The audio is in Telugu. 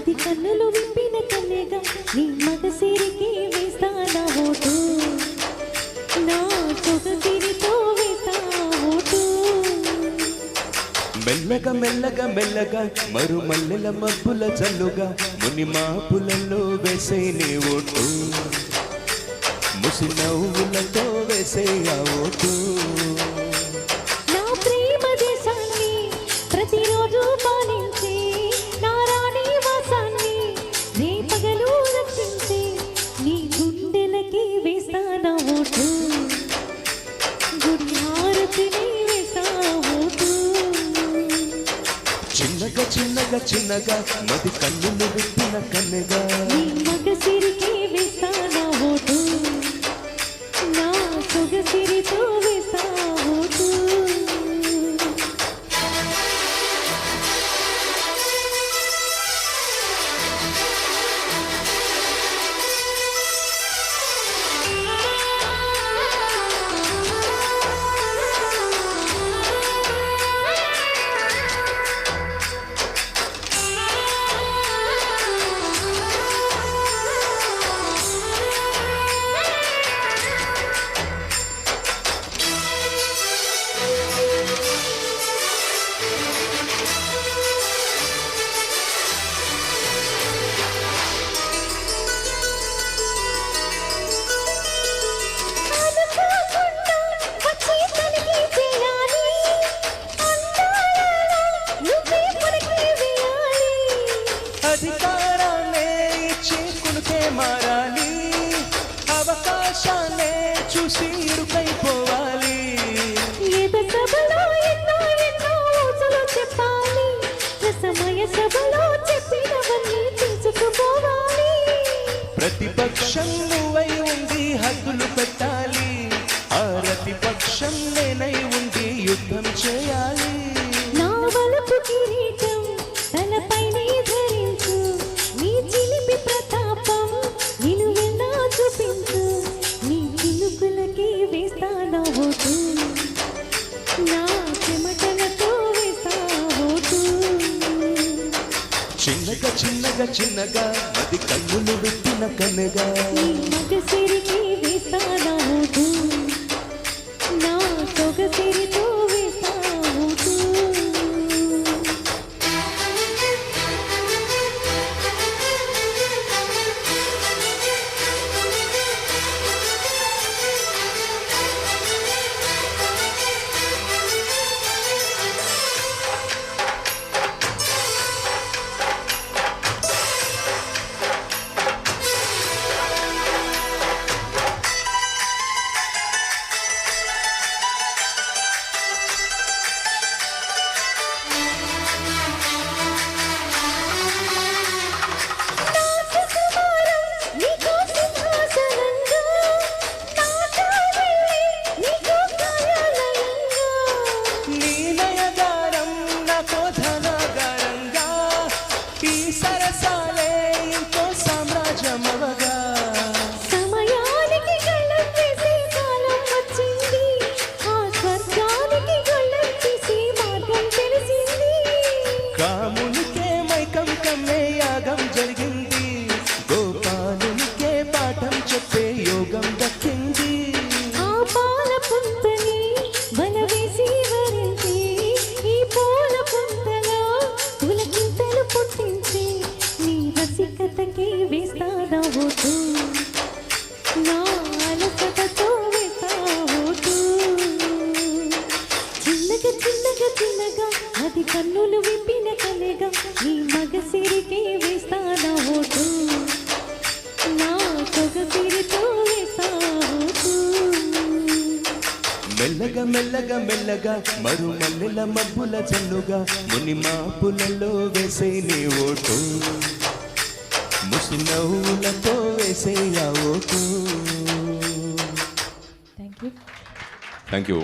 అది కన్నులు విప్పిన కన్నెగా నీ మగసిరికి వేస్తానా ఓటు, నా సొగసిరితో వేస్తా ఓటు. మెల్లగా మెల్లగా మెల్లగా మరు మల్లెల మబ్బుల జల్లుగా ముని మాపులలో వేసే నీ ఓటు, ముసి నవ్వులతో వేసే ఆ ఓటు. నా ప్రేమ దేశాన్ని ప్రతిరోజు పాలించి నా రాణి వాసాన్ని నీ పగలు రక్షించి నీ గుండెలకి వేస్తానా ఓటు, గుడి హారతిని వేస్తా ఓటు. చిన్నగా చిన్నగా చిన్నగా మది కన్నులు విప్పిన కన్నెగా నీ మగసిరికి వేస్తానా ఓటు, నా సొగసిరితో వేస్తా ఓటు. అధికారాన్నే ఇచ్చి కునుకే మారాలి, అవకాశాన్నే చూసి ఇరుకైపోవాలి. చెప్పాలి రసమయ సభలో చెప్పినవన్నీ తీసుకుపోవాలి. ప్రతిపక్షం నువ్వై ఉండి హద్దులు పెట్టాలి, ఆ ప్రతిపక్షం నేనై ఉండి యుద్ధం చేయాలి. నా వలపు కిరీటం తలపైనే ధరించు, నీ చిలిపి ప్రతాపం నిన్ను వెళ్ళా చూపించు, నీ చినుకులకి వేస్తానా ఓటు, నా చెమటలతో వేస్తా ఓటు. చిన్నగా చిన్నగా చిన్నగా అది కన్నులు విప్పిన కన్నెగా నీ మగసిరికి వేస్తానా ఓటు, నా సొగసిరితో వేస్తా ఓటు. సరసాలే ఇంకో సామ్రాజ్యమవగా సమయానికి గళ్ళం వేసే కాలం వచ్చింది, ఆ స్వర్గానికి గళ్ళం తీసే మార్గం తెలిసింది. కామునికే మైకం కమ్మే యాగం జరిగింది, గోపాలునికే పాఠం చెప్పే యోగం దక్కింది. ఆ పాల పుంతని వల వేసి వరించి ఈ పూల పుంతలో పులకింతలు పుట్టించి నీ రసికతకి వేస్తానా ఓటు, నా అలసటతో వేస్తా ఓటు. చిన్నగా చిన్నగా చిన్నగా అది కన్నులు విప్పిన కలెగా నీ మగసిరికి వేస్తానా ఓటు, నా సొగసిరితో వేస్తా ఓటు. మెల్లగా మెల్లగా మెల్లగా మరు మల్లెల మబ్బుల జల్లుగా ముని మాపులలో వేసే నీ ఓటు, ముసి నవ్వులతో వేసే ఆ vote. Thank you. Thank you.